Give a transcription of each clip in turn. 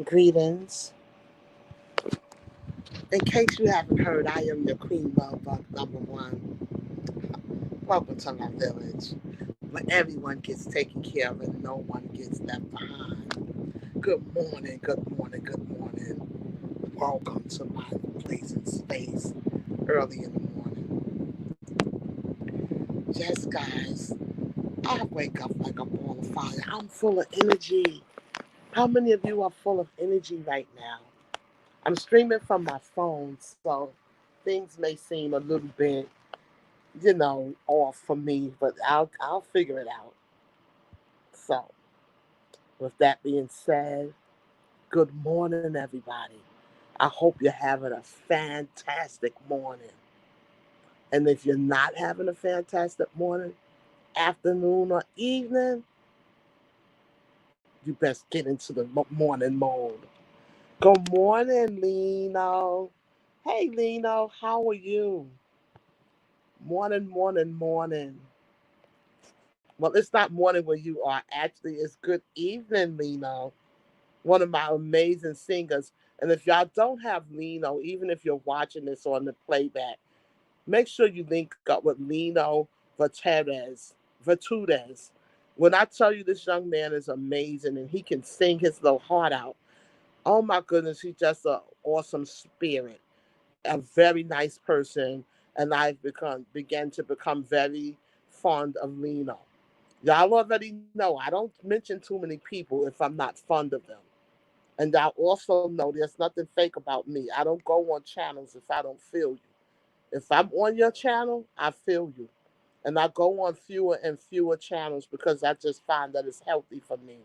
Greetings. In case you haven't heard, I am your Queen Love Bug number one. Welcome to my village, where everyone gets taken care of and no one gets left behind. Good morning, good morning, good morning. Welcome to my place and space early in the morning. Yes, guys, I wake up like a ball of fire. I'm full of energy. How many of you are full of energy right now? I'm streaming from my phone, so things may seem a little bit, off for me, but I'll figure it out. So, with that being said, good morning, everybody. I hope you're having a fantastic morning. And if you're not having a fantastic morning, afternoon, or evening, you best get into the morning mode. Good morning, Lino. Hey, Lino, how are you? Morning, morning, morning. Well, it's not morning where you are. Actually, it's good evening, Lino, one of my amazing singers. And if y'all don't have Lino, even if you're watching this on the playback, make sure you link up with Lino Vertudez. When I tell you this young man is amazing and he can sing his little heart out, oh my goodness, he's just an awesome spirit, a very nice person, and I've began to become very fond of Lino. Y'all already know I don't mention too many people if I'm not fond of them. And y'all also know there's nothing fake about me. I don't go on channels if I don't feel you. If I'm on your channel, I feel you. And I go on fewer and fewer channels because I just find that it's healthy for me,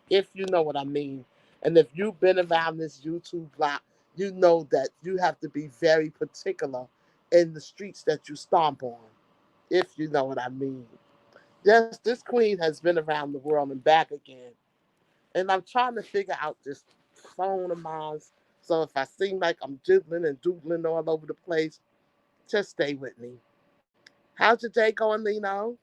if you know what I mean. And if you've been around this YouTube block, you know that you have to be very particular in the streets that you stomp on, if you know what I mean. Yes, this queen has been around the world and back again. And I'm trying to figure out this phone of mine. So if I seem like I'm jiggling and doodling all over the place, just stay with me. How's your day going, Lino?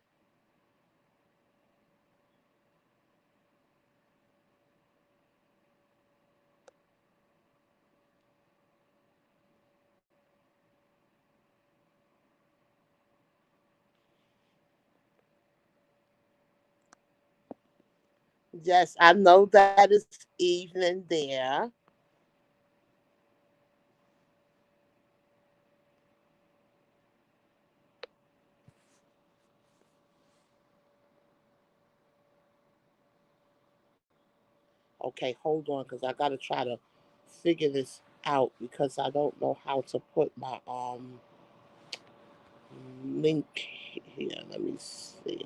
Yes, I know that it's evening there. Okay, hold on, because I gotta try to figure this out because I don't know how to put my link here. Let me see.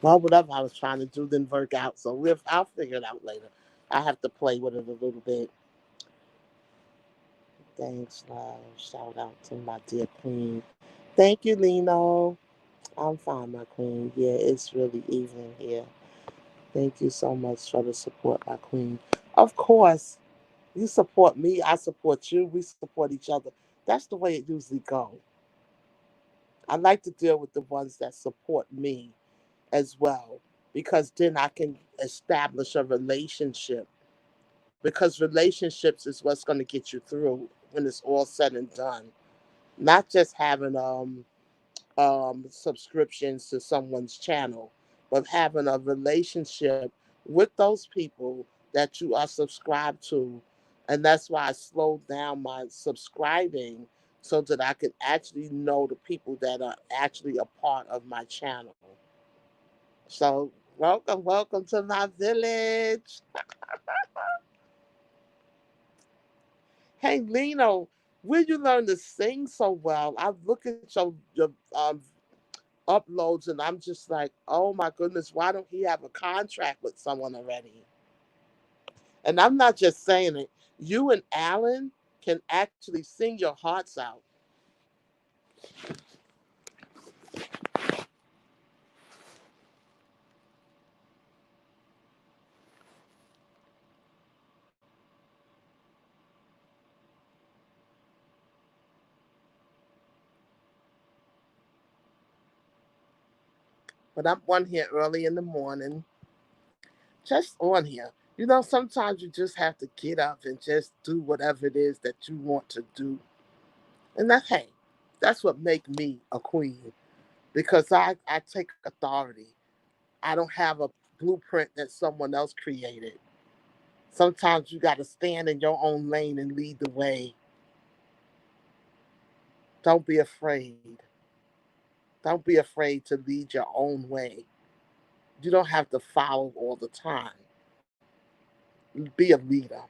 Well, whatever I was trying to do didn't work out, so I'll figure it out later. I have to play with it a little bit. Thanks, love. Shout out to my dear queen. Thank you, Lino. I'm fine, my queen. Yeah, it's really evening here. Thank you so much for the support, my queen. Of course, you support me, I support you, we support each other. That's the way it usually goes. I like to deal with the ones that support me as well because then I can establish a relationship because relationships is what's going to get you through when it's all said and done. Not just having subscriptions to someone's channel, but having a relationship with those people that you are subscribed to. And that's why I slowed down my subscribing so that I could actually know the people that are actually a part of my channel. So, welcome, welcome to my village. Hey, Lino, where you learn to sing so well? I look at your uploads and I'm just like, oh my goodness, why don't he have a contract with someone already? And I'm not just saying it. You and Alan can actually sing your hearts out. But I'm on here early in the morning, just on here. You know, sometimes you just have to get up and just do whatever it is that you want to do. And that, hey, that's what make me a queen because I take authority. I don't have a blueprint that someone else created. Sometimes you got to stand in your own lane and lead the way. Don't be afraid. Don't be afraid to lead your own way. You don't have to follow all the time. Be a leader.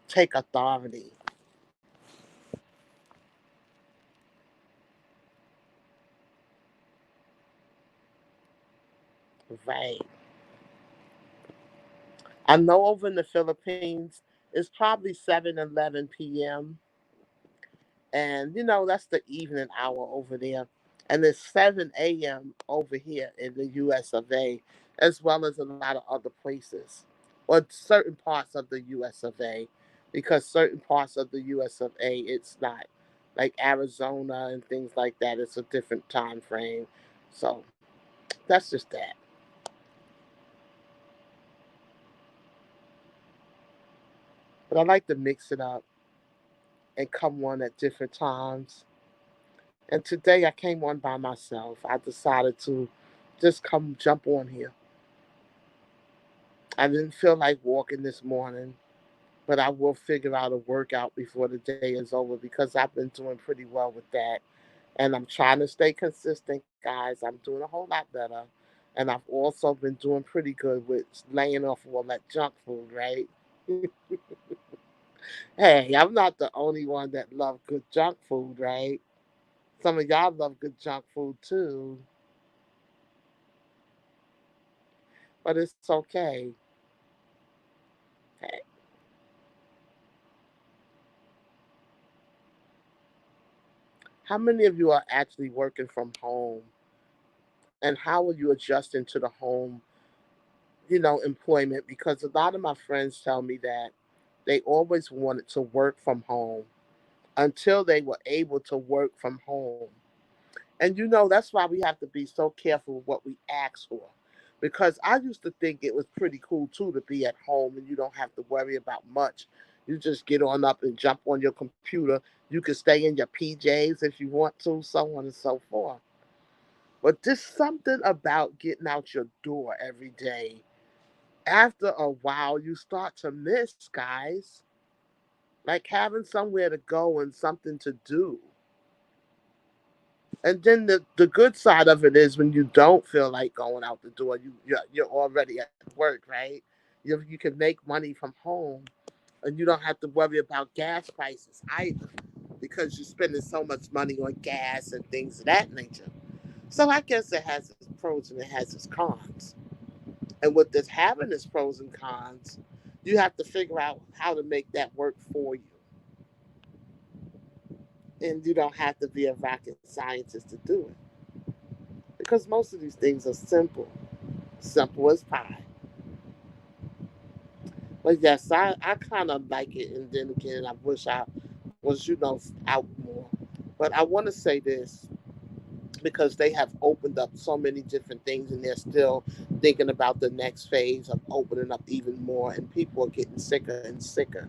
Take authority. Right. I know over in the Philippines, it's probably 7:11 p.m. And, you know, that's the evening hour over there. And it's 7 a.m. over here in the US of A, as well as a lot of other places, or certain parts of the US of A, because certain parts of the US of A, it's not. Like Arizona and things like that, it's a different time frame. So that's just that. But I like to mix it up and come on at different times. And today I came on by myself. I decided to just come jump on here. I didn't feel like walking this morning, but I will figure out a workout before the day is over because I've been doing pretty well with that. And I'm trying to stay consistent, guys. I'm doing a whole lot better. And I've also been doing pretty good with laying off all that junk food, right? Hey, I'm not the only one that love good junk food, right? Some of y'all love good junk food too, but it's okay. Hey, how many of you are actually working from home? And how are you adjusting to the home, employment? Because a lot of my friends tell me that they always wanted to work from home until they were able to work from home. And that's why we have to be so careful what we ask for. Because I used to think it was pretty cool too to be at home and you don't have to worry about much. You just get on up and jump on your computer. You can stay in your PJs if you want to, so on and so forth. But there's something about getting out your door every day. After a while, you start to miss, guys. Like having somewhere to go and something to do. And then the good side of it is when you don't feel like going out the door, you're already at work, right? You can make money from home, and you don't have to worry about gas prices either, because you're spending so much money on gas and things of that nature. So I guess it has its pros and it has its cons. And with this having its pros and cons, you have to figure out how to make that work for you. And you don't have to be a rocket scientist to do it. Because most of these things are simple. Simple as pie. But yes, I kind of like it. And then again, I wish I was, out more. But I want to say this because they have opened up so many different things and they're still thinking about the next phase of opening up even more. And people are getting sicker and sicker.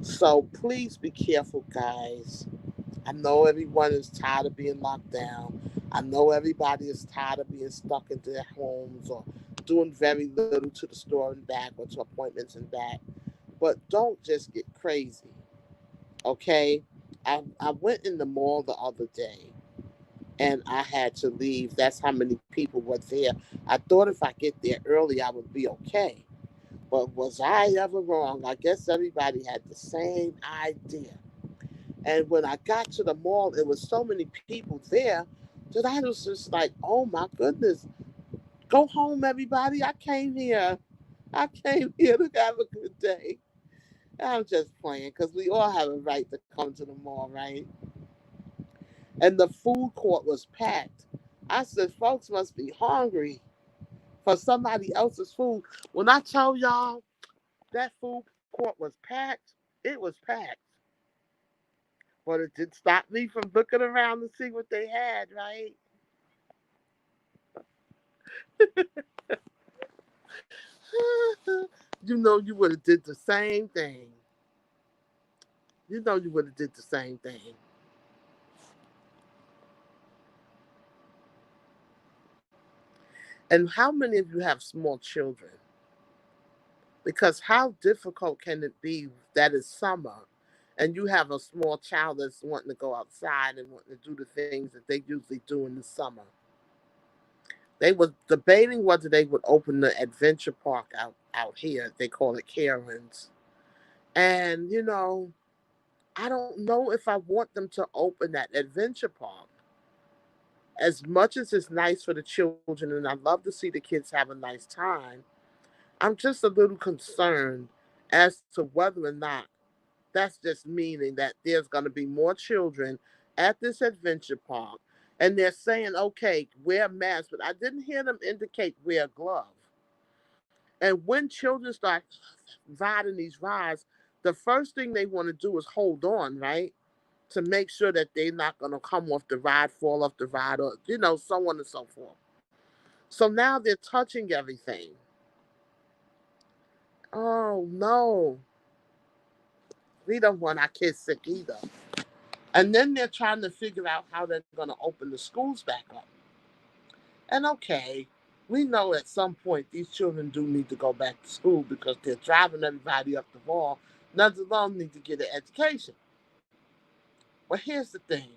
So please be careful, guys. I know everyone is tired of being locked down. I know everybody is tired of being stuck into their homes or doing very little to the store and back or to appointments and back. But don't just get crazy, okay? I went in the mall the other day and I had to leave. That's how many people were there. I thought if I get there early, I would be okay. But was I ever wrong? I guess everybody had the same idea. And when I got to the mall, it was so many people there that I was just like, oh my goodness, go home, everybody. I came here. I came here to have a good day. I'm just playing because we all have a right to come to the mall, right? And the food court was packed. I said, folks must be hungry for somebody else's food. When I tell y'all that food court was packed, it was packed. But it did stop me from looking around to see what they had, right? You know you would have did the same thing. You know you would have did the same thing. And how many of you have small children? Because how difficult can it be that it's summer and you have a small child that's wanting to go outside and wanting to do the things that they usually do in the summer? They were debating whether they would open the adventure park out here. They call it Karen's. And, I don't know if I want them to open that adventure park. As much as it's nice for the children, and I love to see the kids have a nice time, I'm just a little concerned as to whether or not that's just meaning that there's going to be more children at this adventure park. And they're saying, okay, wear masks, but I didn't hear them indicate wear gloves. And when children start riding these rides, the first thing they want to do is hold on, right? To make sure that they're not going to come off the ride, fall off the ride, or, so on and so forth. So now they're touching everything. Oh, no. We don't want our kids sick either. And then they're trying to figure out how they're going to open the schools back up. And okay, we know at some point these children do need to go back to school because they're driving everybody up the wall. None of them need to get an education. But here's the thing,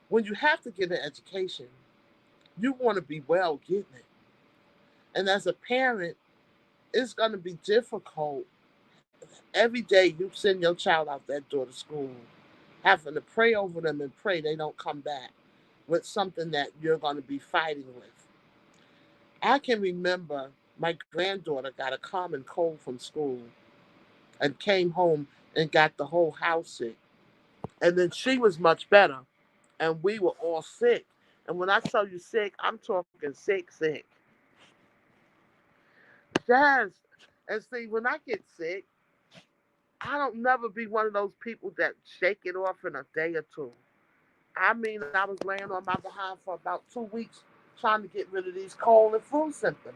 when you have to get an education, you want to be well getting it. And as a parent, it's going to be difficult every day you send your child out that door to school, having to pray over them and pray they don't come back with something that you're going to be fighting with. I can remember my granddaughter got a common cold from school and came home and got the whole house sick. And then she was much better, and we were all sick. And when I tell you sick, I'm talking sick, sick. Yes. And see, when I get sick, I don't never be one of those people that shake it off in a day or two. I mean, I was laying on my behind for about 2 weeks trying to get rid of these cold and flu symptoms.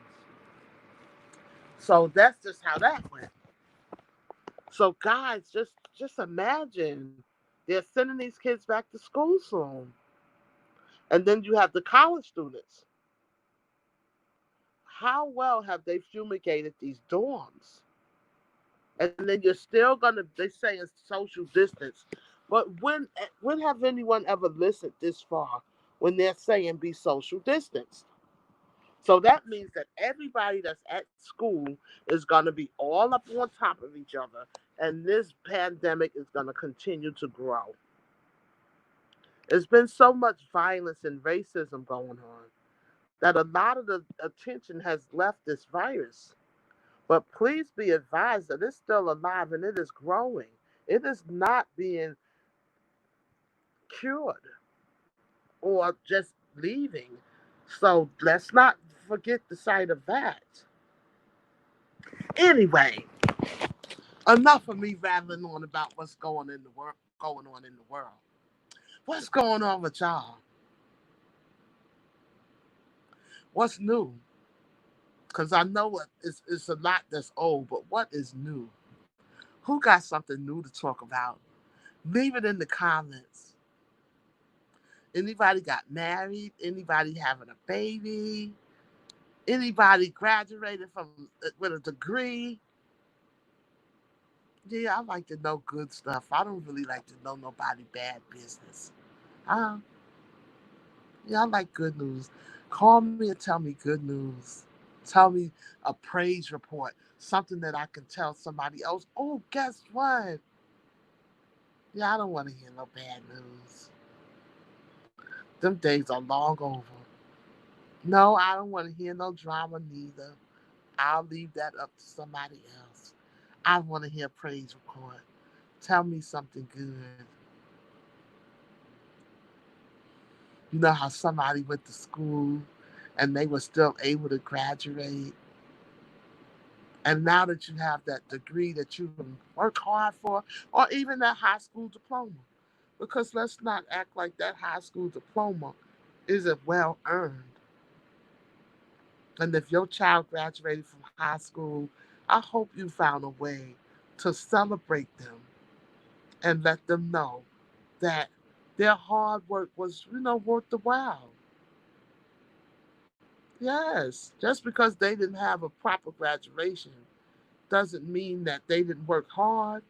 So that's just how that went. So guys, just imagine they're sending these kids back to school soon. And then you have the college students. How well have they fumigated these dorms? And then you're still gonna they say it's social distance. But when have anyone ever listened this far when they're saying be social distance? So that means that everybody that's at school is going to be all up on top of each other, and this pandemic is going to continue to grow. There's been so much violence and racism going on that a lot of the attention has left this virus. But please be advised that it's still alive and it is growing. It is not being cured or just leaving. So let's not forget the sight of that. Anyway, enough of me rattling on about what's going on in the world. What's going on with y'all? What's new? Because I know it's a lot that's old, but what is new? Who got something new to talk about? Leave it in the comments. Anybody got married? Anybody having a baby? Anybody graduated from with a degree? Yeah, I like to know good stuff. I don't really like to know nobody bad business. Uh, yeah, I like good news. Call me and tell me good news. Tell me a praise report, something that I can tell somebody else. Oh, guess what? Yeah, I don't want to hear no bad news. Them days are long over. No, I don't want to hear no drama neither. I'll leave that up to somebody else. I want to hear a praise report. Tell me something good. You know how somebody went to school and they were still able to graduate. And now that you have that degree that you can work hard for, or even that high school diploma. Because let's not act like that high school diploma isn't well earned. And if your child graduated from high school, I hope you found a way to celebrate them and let them know that their hard work was, worth the while. Yes, just because they didn't have a proper graduation doesn't mean that they didn't work hard.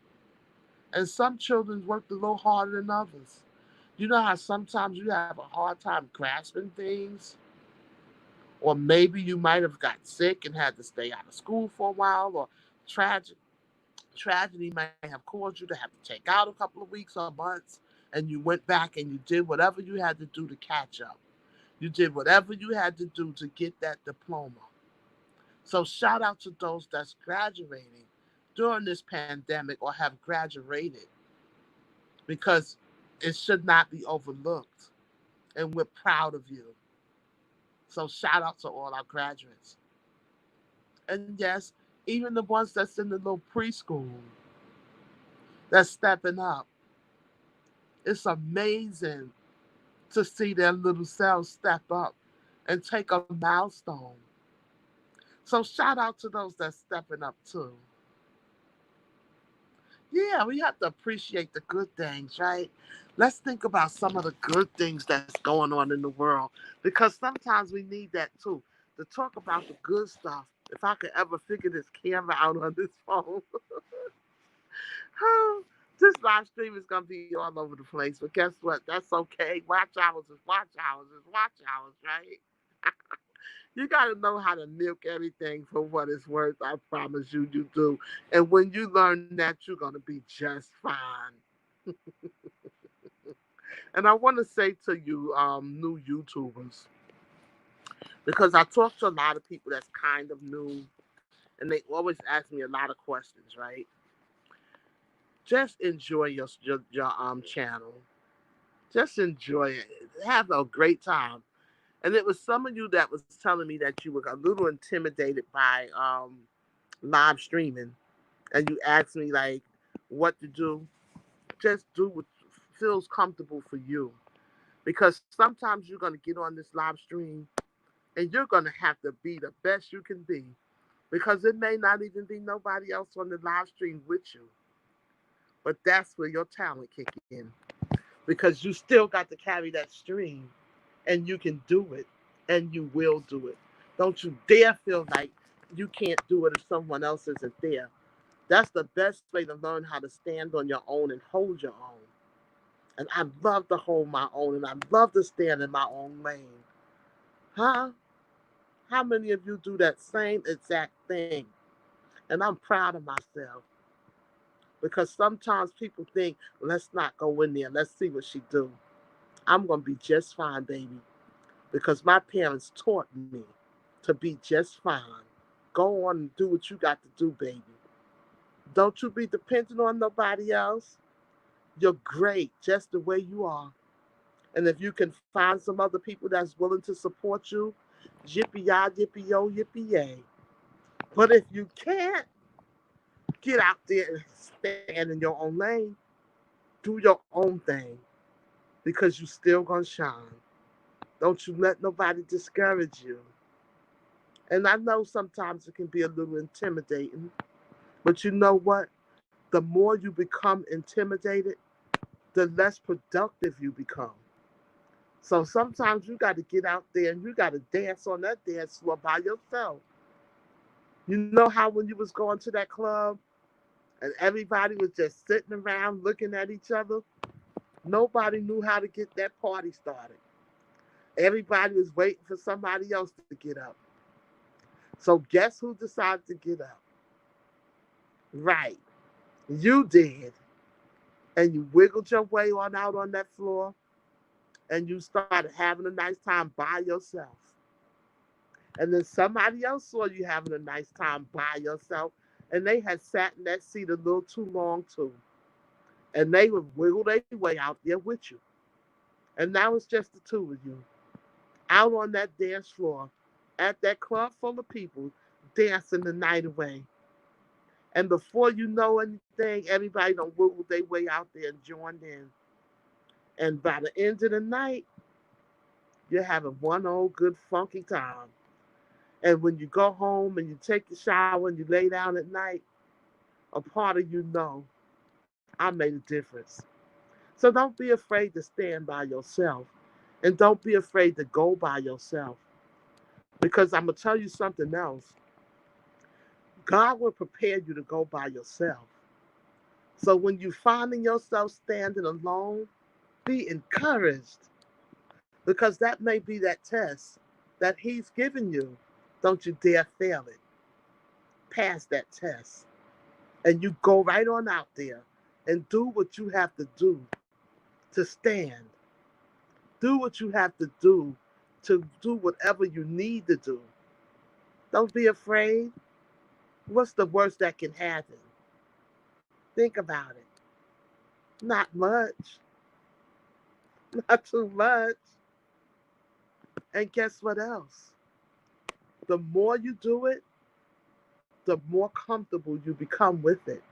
And some children worked a little harder than others. You know how sometimes you have a hard time grasping things? Or maybe you might have got sick and had to stay out of school for a while, or tragic tragedy might have caused you to have to take out a couple of weeks or months, and you went back and you did whatever you had to do to catch up. You did whatever you had to do to get that diploma. So shout out to those that's graduating during this pandemic or have graduated, because it should not be overlooked. And we're proud of you. So shout out to all our graduates. And yes, even the ones that's in the little preschool that's stepping up. It's amazing to see their little selves step up and take a milestone. So shout out to those that's stepping up too. Yeah, we have to appreciate the good things, right? Let's think about some of the good things that's going on in the world, because sometimes we need that too, to talk about the good stuff. If I could ever figure this camera out on this phone, this live stream is going to be all over the place. But guess what? That's okay. Watch hours is watch hours is watch hours, right? You got to know how to milk everything for what it's worth. I promise you, you do. And when you learn that, you're going to be just fine. And I want to say to you, new YouTubers, because I talk to a lot of people that's kind of new, and they always ask me a lot of questions, right? Just enjoy your channel. Just enjoy it. Have a great time. And it was some of you that was telling me that you were a little intimidated by live streaming, and you asked me like what to do. Just do what feels comfortable for you, because sometimes you're going to get on this live stream and you're going to have to be the best you can be, because it may not even be nobody else on the live stream with you. But that's where your talent kick in, because you still got to carry that stream, and you can do it, and you will do it. Don't you dare feel like you can't do it if someone else isn't there. That's the best way to learn how to stand on your own and hold your own. And I love to hold my own, and I love to stand in my own lane. Huh? How many of you do that same exact thing? And I'm proud of myself, because sometimes people think, let's not go in there. Let's see what she do. I'm going to be just fine, baby, because my parents taught me to be just fine. Go on and do what you got to do, baby. Don't you be dependent on nobody else. You're great just the way you are. And if you can find some other people that's willing to support you, yippee yi, yippee yo, yippee yay. But if you can't, get out there and stand in your own lane. Do your own thing, because you still gonna shine. Don't you let nobody discourage you. And I know sometimes it can be a little intimidating, but you know what? The more you become intimidated, the less productive you become. So sometimes you got to get out there and you got to dance on that dance floor by yourself. You know how when you was going to that club and everybody was just sitting around looking at each other? Nobody knew how to get that party started. Everybody was waiting for somebody else to get up. So guess who decided to get up? Right. You did. And you wiggled your way on out on that floor, and you started having a nice time by yourself. And then somebody else saw you having a nice time by yourself, and they had sat in that seat a little too long too. And they would wiggle their way out there with you. And now it's just the two of you out on that dance floor at that club full of people dancing the night away. And before you know anything, everybody done wiggled their way out there and joined in. And by the end of the night, you're having one old good funky time. And when you go home and you take your shower and you lay down at night, a part of you know I made a difference. So don't be afraid to stand by yourself. And don't be afraid to go by yourself. Because I'm going to tell you something else. God will prepare you to go by yourself. So when you finding yourself standing alone, be encouraged because that may be that test that He's given you. Don't you dare fail it. Pass that test. And you go right on out there and do what you have to do to stand. Do what you have to do whatever you need to do. Don't be afraid. What's the worst that can happen? Think about it. Not much. Not too much. And guess what else? The more you do it, the more comfortable you become with it.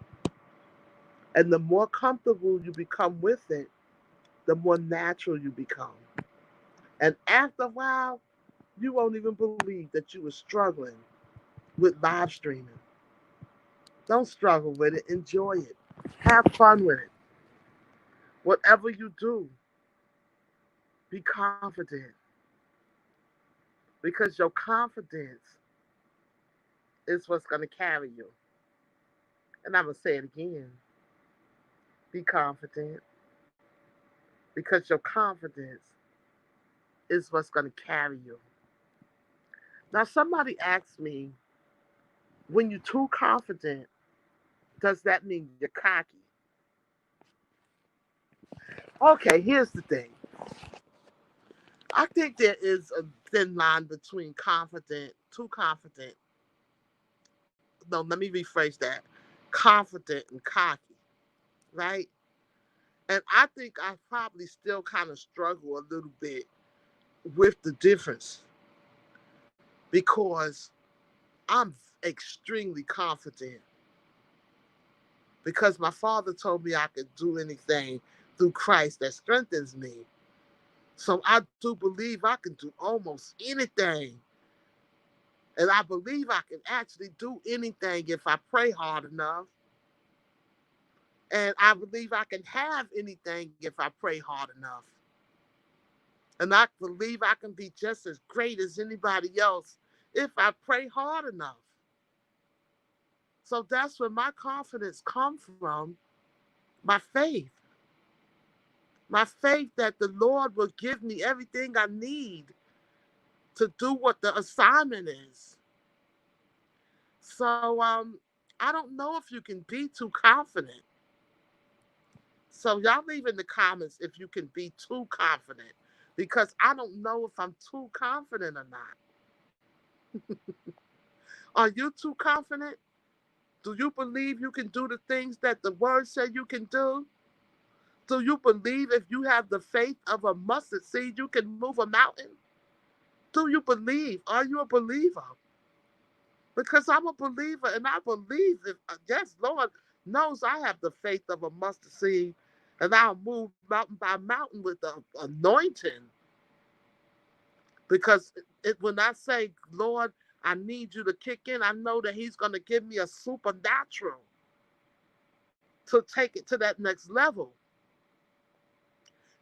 And the more comfortable you become with it, the more natural you become. And after a while, you won't even believe that you were struggling with live streaming. Don't struggle with it. Enjoy it. Have fun with it. Whatever you do, be confident because your confidence is what's going to carry you. And I'm going to say it again. Be confident because your confidence is what's going to carry you. Now, somebody asked me, when you're too confident, does that mean you're cocky? Okay, here's the thing. I think there is a thin line between confident, too confident. No, let me rephrase that. Confident and cocky, right? And I think I probably still kind of struggle a little bit with the difference because I'm extremely confident because my father told me I could do anything through Christ that strengthens me. So I do believe I can do almost anything. And I believe I can actually do anything if I pray hard enough. And I believe I can have anything if I pray hard enough. And I believe I can be just as great as anybody else if I pray hard enough. So that's where my confidence comes from, my faith. My faith that the Lord will give me everything I need to do what the assignment is. So I don't know if you can be too confident. So y'all leave in the comments if you can be too confident because I don't know if I'm too confident or not. Are you too confident? Do you believe you can do the things that the word said you can do? Do you believe if you have the faith of a mustard seed, you can move a mountain? Do you believe? Are you a believer? Because I'm a believer and I believe that, yes, Lord knows I have the faith of a mustard seed and I'll move mountain by mountain with the anointing. Because when I say, Lord, I need you to kick in, I know that He's going to give me a supernatural to take it to that next level.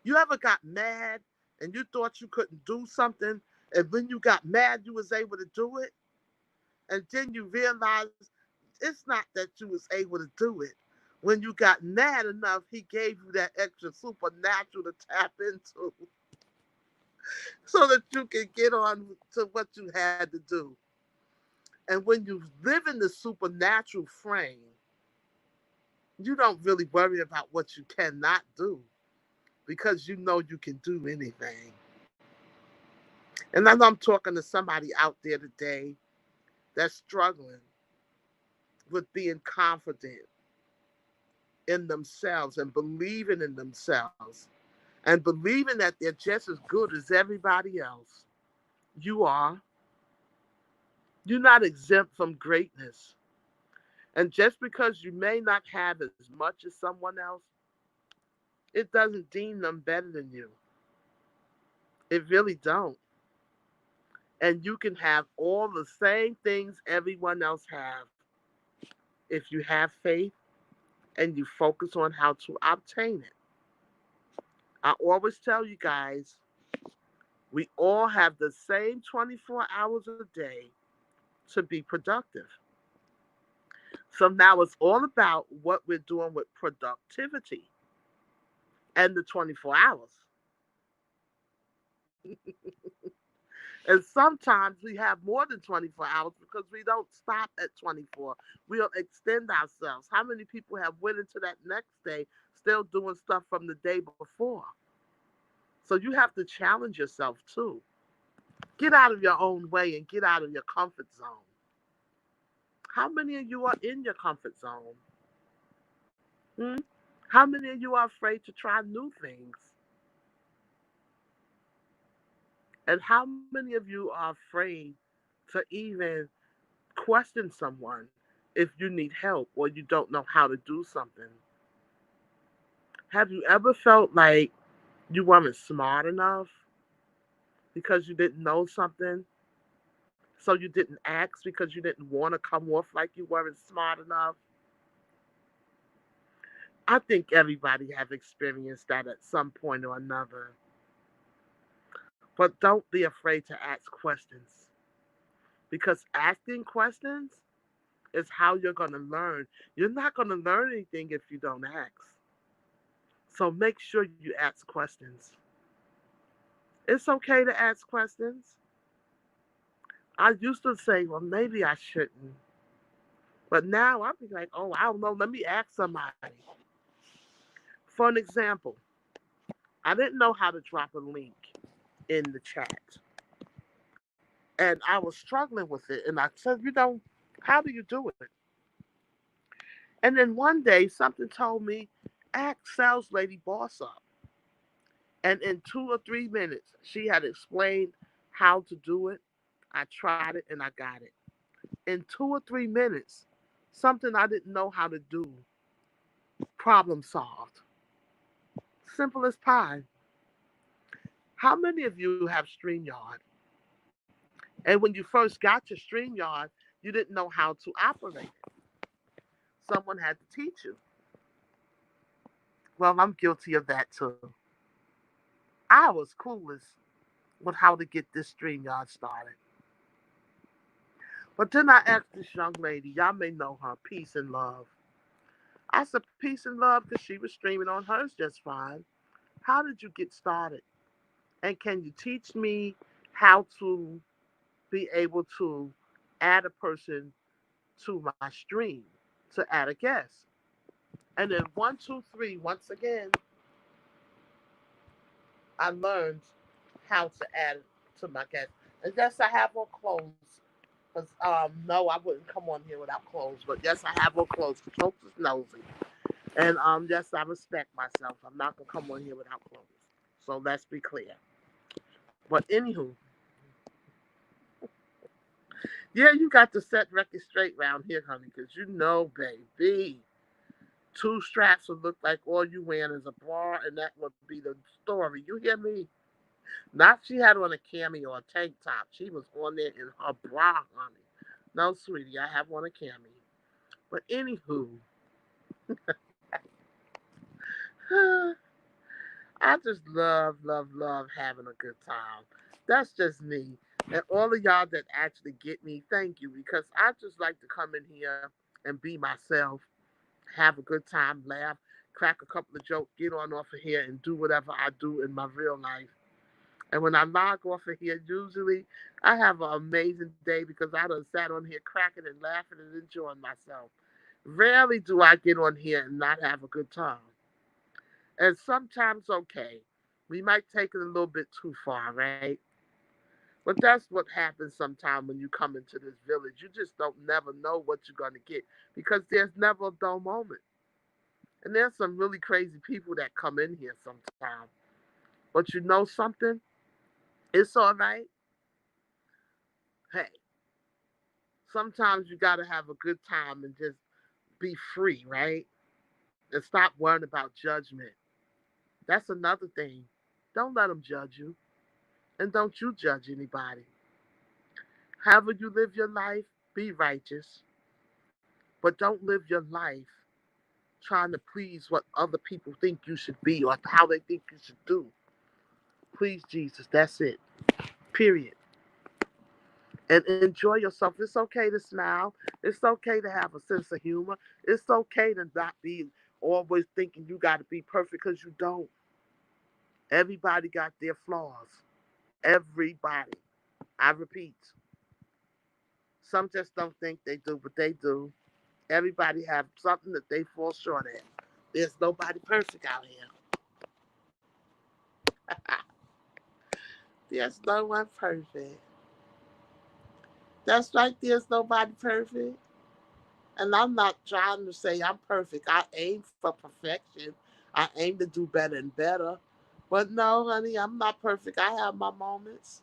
You ever got mad and you thought you couldn't do something, and when you got mad, you was able to do it, and then you realized it's not that you was able to do it. When you got mad enough, He gave you that extra supernatural to tap into, so that you can get on to what you had to do. And when you live in the supernatural frame, you don't really worry about what you cannot do because you know you can do anything. And as I'm talking to somebody out there today that's struggling, with being confident in themselves and believing in themselves and believing that they're just as good as everybody else. You are. You're not exempt from greatness. And just because you may not have as much as someone else, it doesn't deem them better than you. It really don't. And you can have all the same things everyone else have if you have faith and you focus on how to obtain it. I always tell you guys, we all have the same 24 hours a day to be productive. So now it's all about what we're doing with productivity and the 24 hours. And sometimes we have more than 24 hours because we don't stop at 24. We'll extend ourselves. How many people have went into that next day still doing stuff from the day before? So you have to challenge yourself too. Get out of your own way and get out of your comfort zone. How many of you are in your comfort zone? Hmm? How many of you are afraid to try new things? And how many of you are afraid to even question someone if you need help or you don't know how to do something? Have you ever felt like you weren't smart enough because you didn't know something? So you didn't ask because you didn't want to come off like you weren't smart enough? I think everybody have experienced that at some point or another. But don't be afraid to ask questions because asking questions is how you're going to learn. You're not going to learn anything if you don't ask. So make sure you ask questions. It's okay to ask questions. I used to say, well, maybe I shouldn't. But now I'll be like, oh, I don't know. Let me ask somebody. For an example, I didn't know how to drop a link in the chat. And I was struggling with it. And I said, how do you do it? And then one day something told me, ask sales lady boss up. And in 2 or 3 minutes, she had explained how to do it. I tried it and I got it. In 2 or 3 minutes, something I didn't know how to do, problem solved. Simple as pie. How many of you have StreamYard? And when you first got your StreamYard, you didn't know how to operate it. Someone had to teach you. Well, I'm guilty of that too. I was clueless with how to get this StreamYard started. But then I asked this young lady, y'all may know her, Peace and Love. I said, Peace and Love, because she was streaming on hers just fine. How did you get started? And can you teach me how to be able to add a person to my stream, to add a guest? And then 1, 2, 3, once again, I learned how to add to my guest. And yes, I have on clothes. Because, no, I wouldn't come on here without clothes. But yes, I have on clothes because folks is nosy. And yes, I respect myself. I'm not going to come on here without clothes. So let's be clear. But anywho, yeah, you got to set record straight round here, honey, because you know, baby, 2 straps would look like all you wearing is a bra, and that would be the story. You hear me? Not she had on a cami or a tank top. She was on there in her bra, honey. No, sweetie, I have on a cami. But anywho, I just love having a good time. That's just me. And all of y'all that actually get me, thank you, because I just like to come in here and be myself, have a good time, laugh, crack a couple of jokes, get on off of here and do whatever I do in my real life. And when I log off of here, usually I have an amazing day because I done sat on here cracking and laughing and enjoying myself. Rarely do I get on here and not have a good time. And sometimes, okay, we might take it a little bit too far, right? But that's what happens sometimes when you come into this village. You just don't never know what you're going to get because there's never a dull moment. And there's some really crazy people that come in here sometimes. But you know something? It's all right. Hey, sometimes you got to have a good time and just be free, right? And stop worrying about judgment. That's another thing. Don't let them judge you. And don't you judge anybody. However you live your life, be righteous. But don't live your life trying to please what other people think you should be or how they think you should do. Please, Jesus, that's it. Period. And enjoy yourself. It's okay to smile. It's okay to have a sense of humor. It's okay to not be always thinking you got to be perfect because you don't. Everybody got their flaws. Everybody. I repeat. Some just don't think they do, but they do. Everybody have something that they fall short at. There's nobody perfect out here. There's no one perfect. That's right, there's nobody perfect. And I'm not trying to say I'm perfect. I aim for perfection. I aim to do better and better. But no, honey, I'm not perfect. I have my moments.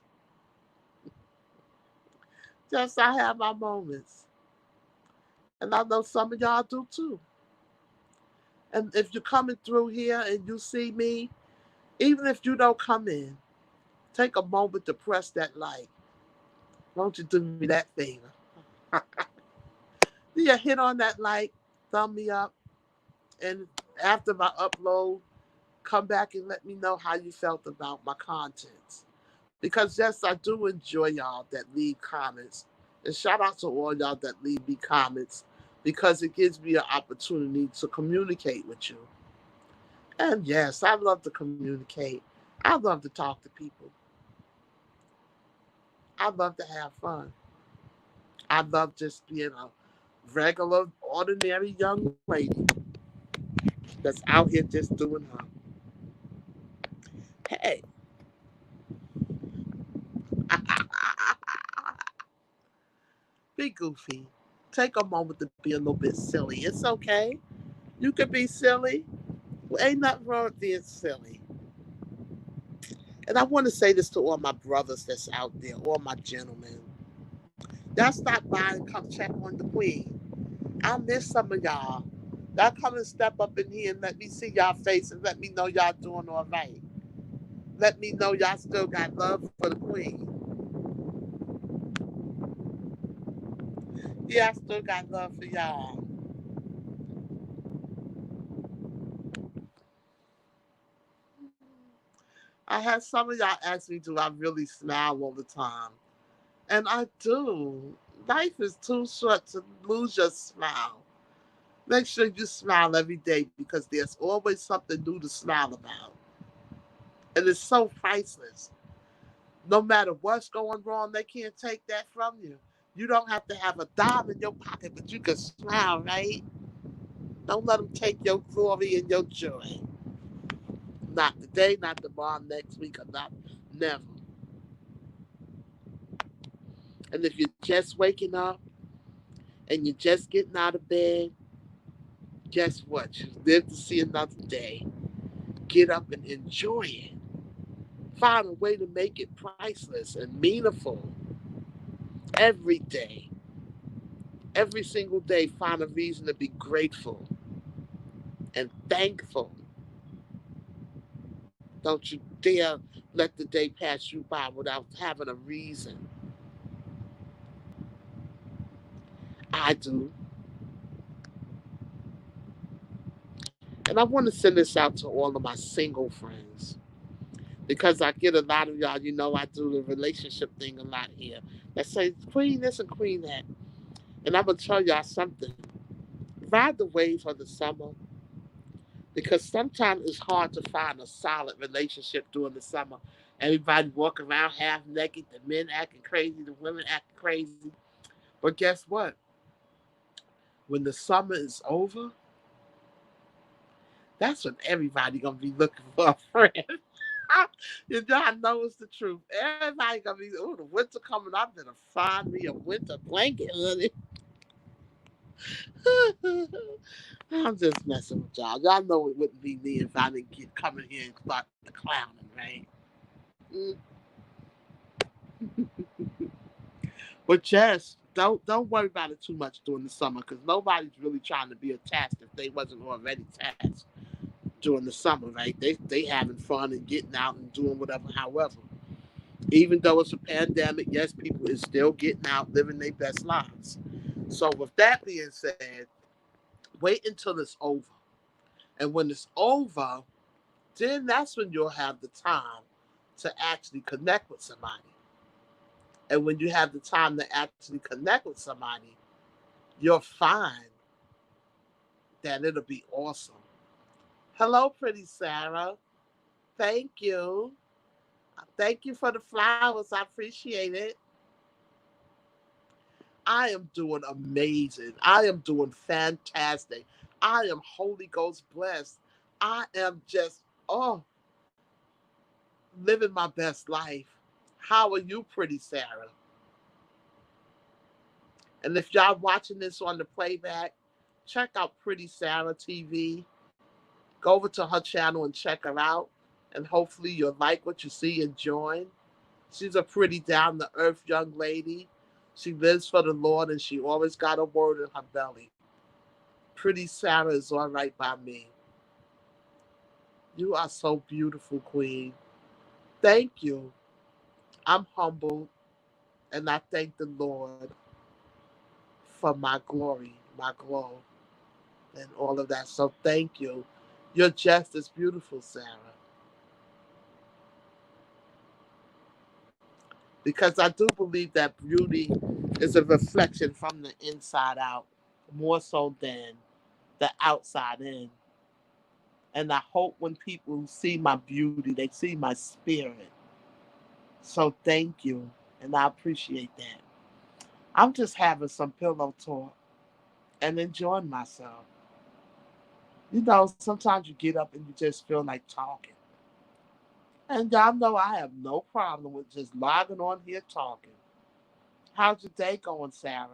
Just I have my moments. And I know some of y'all do too. And if you're coming through here and you see me, even if you don't come in, take a moment to press that like. Won't you do me that favor? Yeah, hit on that like, thumb me up, and after my upload, come back and let me know how you felt about my contents. Because yes, I do enjoy y'all that leave comments. And shout out to all y'all that leave me comments because it gives me an opportunity to communicate with you. And yes, I love to communicate. I love to talk to people. I love to have fun. I love just being a regular, ordinary young lady that's out here just doing her. Hey, be goofy. Take a moment to be a little bit silly. It's okay. You can be silly. Well, ain't nothing wrong with being silly. And I want to say this to all my brothers that's out there, all my gentlemen. Y'all stop by and come check on the queen. I miss some of y'all. Y'all come and step up in here and let me see y'all face and let me know y'all doing all right. Let me know y'all still got love for the queen. Yeah, I still got love for y'all. I had some of y'all ask me, do I really smile all the time? And I do. Life is too short to lose your smile. Make sure you smile every day because there's always something new to smile about. And it's so priceless. No matter what's going wrong, they can't take that from you. You don't have to have a dime in your pocket, but you can smile, right? Don't let them take your glory and your joy. Not today, not tomorrow, next week, or not never. And if you're just waking up and you're just getting out of bed, guess what? You live to see another day. Get up and enjoy it. Find a way to make it priceless and meaningful every day. Every single day, find a reason to be grateful and thankful. Don't you dare let the day pass you by without having a reason. I do. And I want to send this out to all of my single friends because I get a lot of y'all, I do the relationship thing a lot here that say queen this and queen that. And I'm going to tell y'all something. Ride the wave of the summer because sometimes it's hard to find a solid relationship during the summer. Everybody walking around half naked, the men acting crazy, the women acting crazy. But guess what? When the summer is over, that's when everybody gonna be looking for a friend. You know, I know it's the truth. Everybody gonna be, oh, the winter coming up, better find me a winter blanket, honey. I'm just messing with y'all. Y'all know it wouldn't be me if I didn't get coming here and start the clowning, right? Mm. But yes, don't worry about it too much during the summer because nobody's really trying to be attached if they wasn't already attached during the summer, right? They having fun and getting out and doing whatever. However, even though it's a pandemic, yes, people is still getting out, living their best lives. So with that being said, wait until it's over. And when it's over, then that's when you'll have the time to actually connect with somebody. And when you have the time to actually connect with somebody, you'll find that it'll be awesome. Hello, pretty Sarah. Thank you. Thank you for the flowers. I appreciate it. I am doing amazing. I am doing fantastic. I am Holy Ghost blessed. I am just, oh, living my best life. How are you, pretty Sarah? And if y'all watching this on the playback, check out Pretty Sarah TV. Go over to her channel and check her out. And hopefully you'll like what you see and join. She's a pretty down to earth young lady. She lives for the Lord and she always got a word in her belly. Pretty Sarah is all right by me. You are so beautiful, Queen. Thank you. I'm humbled and I thank the Lord for my glory, my glow, and all of that. So thank you. You're just as beautiful, Sarah. Because I do believe that beauty is a reflection from the inside out, more so than the outside in. And I hope when people see my beauty, they see my spirit. So thank you. And I appreciate that. I'm just having some pillow talk and enjoying myself. You know, sometimes you get up and you just feel like talking. And y'all know I have no problem with just logging on here talking. How's your day going, Sarah?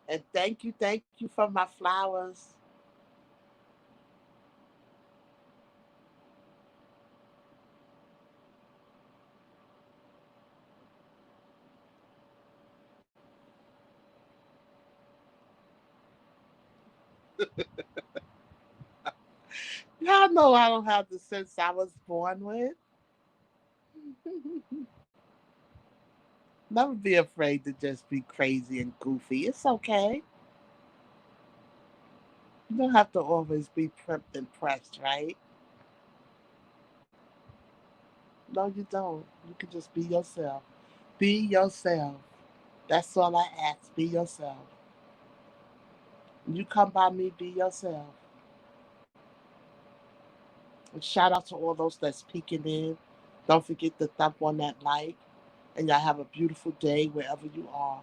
And thank you for my flowers. Y'all know I don't have the sense I was born with. Never be afraid to just be crazy and goofy. It's okay. You don't have to always be primped and pressed, right? No, you don't. You can just be yourself. Be yourself. That's all I ask. Be yourself. When you come by me, be yourself. And shout out to all those that's peeking in. Don't forget to thump on that like. And y'all have a beautiful day wherever you are.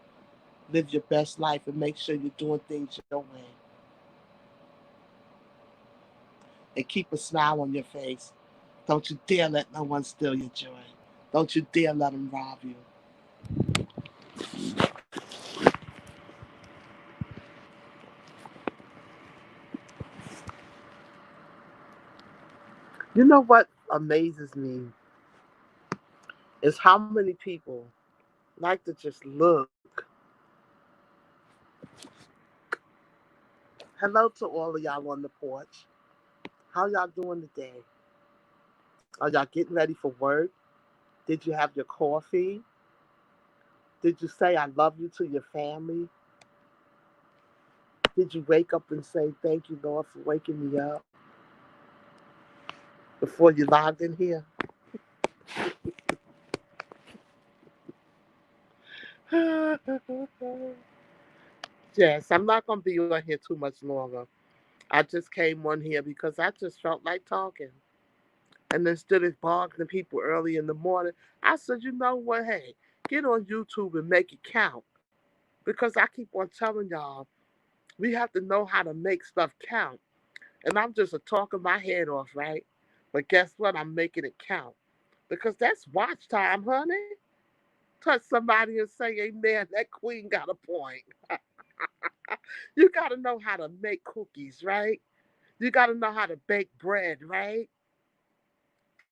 Live your best life and make sure you're doing things your way. And keep a smile on your face. Don't you dare let no one steal your joy. Don't you dare let them rob you. You know what amazes me is how many people like to just look. Hello to all of y'all on the porch. How y'all doing today? Are y'all getting ready for work? Did you have your coffee? Did you say I love you to your family? Did you wake up and say thank you, Lord, for waking me up before you logged in here? Yes, I'm not going to be on here too much longer. I just came on here because I just felt like talking. And instead of bargaining people early in the morning, I said, you know what? Hey, get on YouTube and make it count. Because I keep on telling y'all, we have to know how to make stuff count. And I'm just talking my head off, right? But guess what? I'm making it count. Because that's watch time, honey. Touch somebody and say, amen, that queen got a point. You got to know how to make cookies, right? You got to know how to bake bread, right?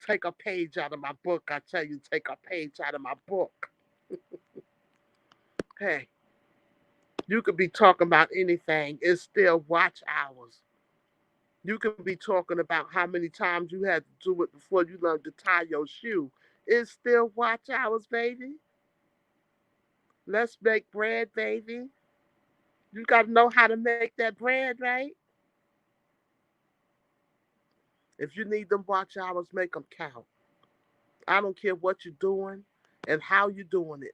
Take a page out of my book. I tell you, take a page out of my book. Hey, you could be talking about anything. It's still watch hours. You could be talking about how many times you had to do it before you learned to tie your shoe. It's still watch hours, baby. Let's make bread, baby. You got to know how to make that bread, right? If you need them watch hours, make them count. I don't care what you're doing and how you're doing it.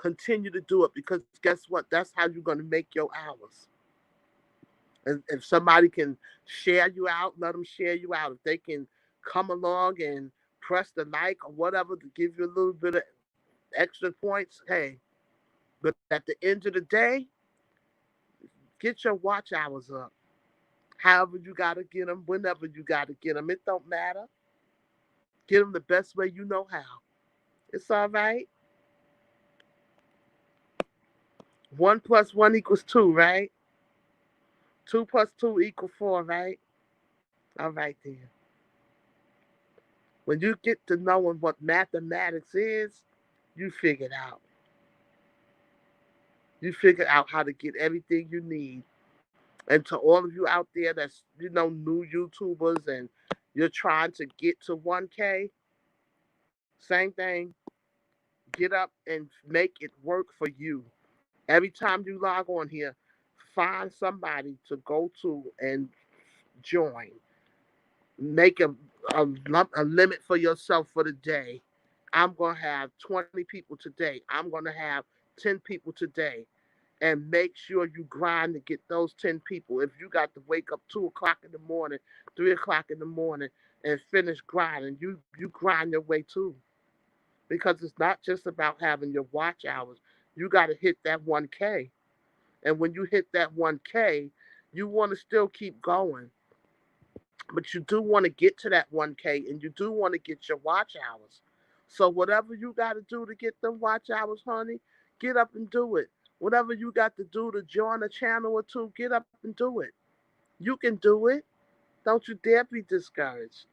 Continue to do it because guess what? That's how you're going to make your hours. And if somebody can share you out, let them share you out. If they can come along and press the like or whatever to give you a little bit of extra points, hey. But at the end of the day, get your watch hours up. However you got to get them, whenever you got to get them, it don't matter. Get them the best way you know how. It's all right. 1 plus 1 equals 2, right? 2 plus 2 equals 4, right? All right then. When you get to knowing what mathematics is, you figure it out. You figure out how to get everything you need. And to all of you out there that's, new YouTubers and you're trying to get to 1K, same thing. Get up and make it work for you. Every time you log on here, find somebody to go to and join. Make a limit for yourself for the day. I'm going to have 20 people today. I'm going to have 10 people today. And make sure you grind to get those 10 people. If you got to wake up 2 o'clock in the morning, 3 o'clock in the morning, and finish grinding, you grind your way too. Because it's not just about having your watch hours. You got to hit that 1K. And when you hit that 1K, you want to still keep going. But you do want to get to that 1K and you do want to get your watch hours. So whatever you got to do to get them watch hours, honey, get up and do it. Whatever you got to do to join a channel or two, get up and do it. You can do it. Don't you dare be discouraged.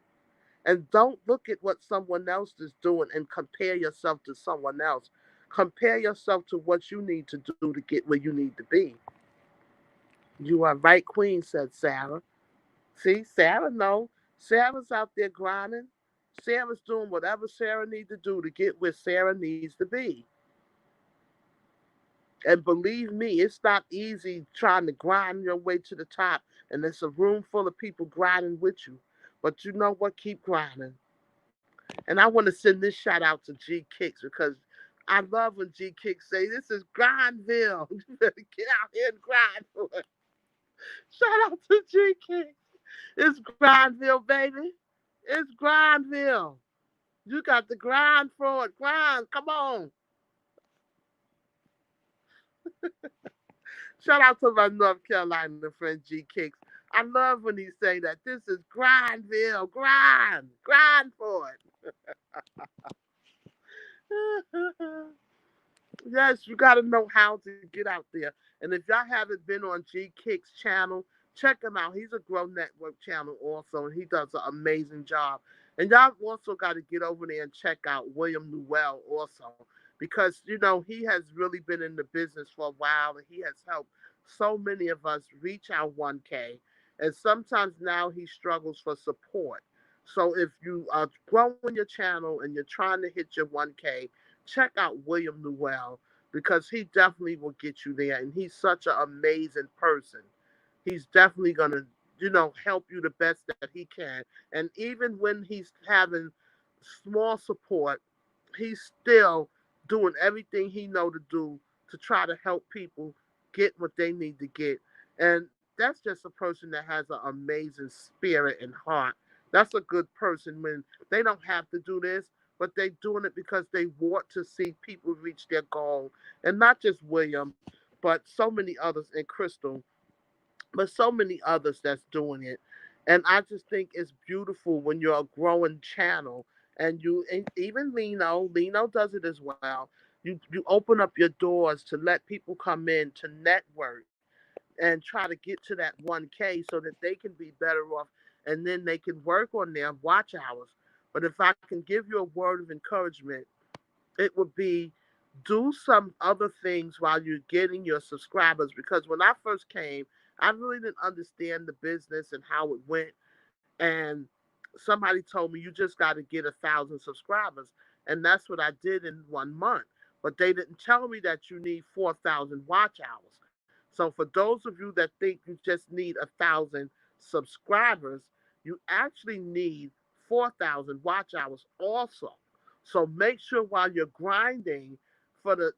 And don't look at what someone else is doing and compare yourself to someone else. Compare yourself to what you need to do to get where you need to be. You are right, Queen, said Sarah. See, Sarah know. Sarah's out there grinding. Sarah's doing whatever Sarah needs to do to get where Sarah needs to be. And believe me, it's not easy trying to grind your way to the top. And there's a room full of people grinding with you. But you know what? Keep grinding. And I want to send this shout out to G Kicks because I love when G Kicks say, this is Grindville. You better get out here and grind for it. Shout out to G Kicks. It's Grindville, baby. It's Grindville. You got to grind for it. Grind. Come on. Shout out to my North Carolina friend G Kicks. I love when he say that. This is Grindville. Grind. Grind for it. Yes, you got to know how to get out there. And if y'all haven't been on G Kick's channel, check him out. He's a Grow Network channel also, and he does an amazing job. And y'all also got to get over there and check out William Newell also, because he has really been in the business for a while, and he has helped so many of us reach our 1K. And sometimes now he struggles for support. So if you are growing your channel and you're trying to hit your 1K, check out William Newell because he definitely will get you there. And he's such an amazing person. He's definitely going to, help you the best that he can. And even when he's having small support, he's still doing everything he know to do to try to help people get what they need to get. And that's just a person that has an amazing spirit and heart That's a good person when they don't have to do this, but they doing it because they want to see people reach their goal. And not just William, but so many others, and Crystal, but so many others that's doing it. And I just think it's beautiful when you're a growing channel, and even Lino does it as well. You open up your doors to let people come in to network and try to get to that 1K so that they can be better off, and then they can work on their watch hours. But if I can give you a word of encouragement, it would be do some other things while you're getting your subscribers, because when I first came, I really didn't understand the business and how it went. And somebody told me you just got to get 1,000 subscribers, and that's what I did in 1 month. But they didn't tell me that you need 4,000 watch hours. So for those of you that think you just need 1,000 subscribers, you actually need 4,000 watch hours also. So make sure while you're grinding for the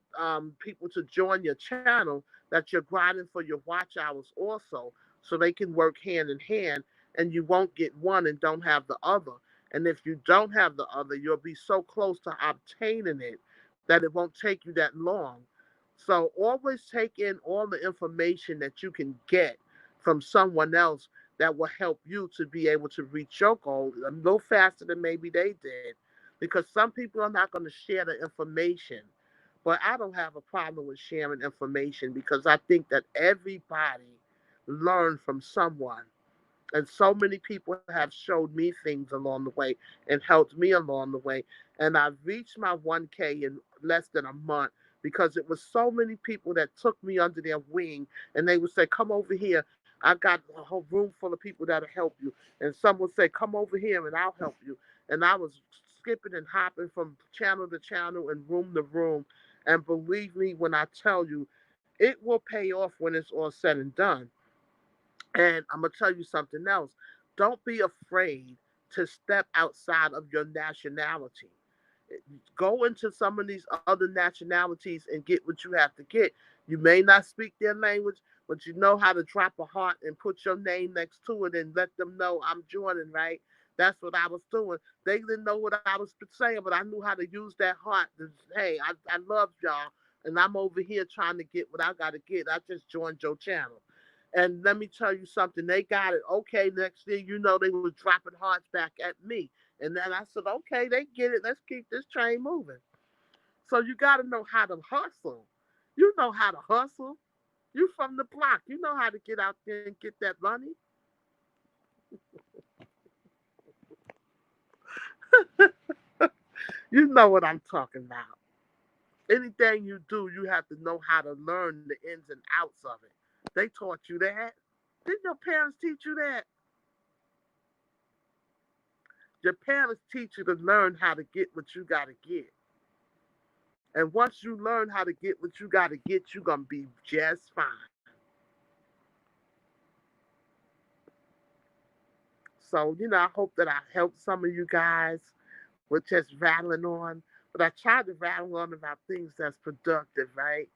people to join your channel, that you're grinding for your watch hours also, so they can work hand in hand, and you won't get one and don't have the other. And if you don't have the other, you'll be so close to obtaining it that it won't take you that long. So always take in all the information that you can get from someone else that will help you to be able to reach your goal a little faster than maybe they did. Because some people are not going to share the information. But I don't have a problem with sharing information, because I think that everybody learned from someone. And so many people have showed me things along the way and helped me along the way. And I've reached my 1K in less than a month, because it was so many people that took me under their wing, and they would say, come over here. I got a whole room full of people that'll help you. And some would say, come over here and I'll help you. And I was skipping and hopping from channel to channel and room to room. And believe me when I tell you, it will pay off when it's all said and done. And I'm going to tell you something else. Don't be afraid to step outside of your nationality. Go into some of these other nationalities and get what you have to get. You may not speak their language, but you know how to drop a heart and put your name next to it and let them know I'm joining, right? That's what I was doing. They didn't know what I was saying, but I knew how to use that heart. Hey, I love y'all, and I'm over here trying to get what I got to get. I just joined your channel. And let me tell you something, they got it. Okay, next thing you know, they was dropping hearts back at me. And then I said, okay, they get it. Let's keep this train moving. So you got to know how to hustle. You know how to hustle. You from the block. You know how to get out there and get that money. You know what I'm talking about. Anything you do, you have to know how to learn the ins and outs of it. They taught you that. Didn't your parents teach you that? Your parents teach you to learn how to get what you got to get. And once you learn how to get what you got to get, you're going to be just fine. So, I hope that I helped some of you guys with just rattling on. But I tried to rattle on about things that's productive, right?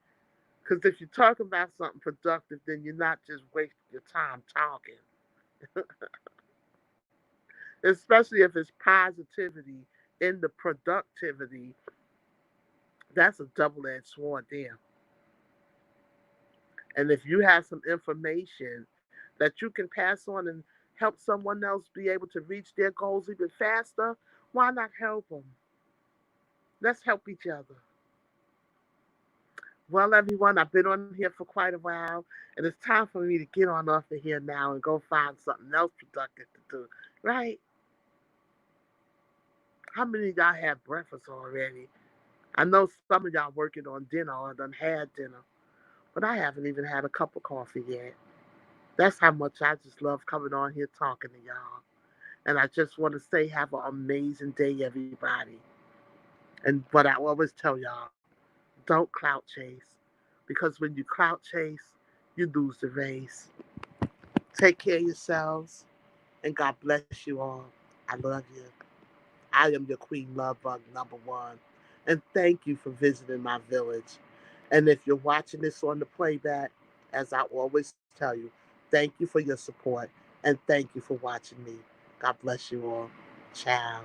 Because if you're talking about something productive, then you're not just wasting your time talking. Especially if it's positivity in the productivity, that's a double edged sword there. And if you have some information that you can pass on and help someone else be able to reach their goals even faster, why not help them? Let's help each other. Well, everyone, I've been on here for quite a while, and it's time for me to get on off of here now and go find something else productive to do. Right? How many of y'all had breakfast already? I know some of y'all working on dinner or done had dinner, but I haven't even had a cup of coffee yet. That's how much I just love coming on here talking to y'all. And I just want to say, have an amazing day, everybody. And what I always tell y'all, don't clout chase. Because when you clout chase, you lose the race. Take care of yourselves, and God bless you all. I love you. I am your Queen Love Bug #1. And thank you for visiting my village. And if you're watching this on the playback, as I always tell you, thank you for your support, and thank you for watching me. God bless you all. Ciao.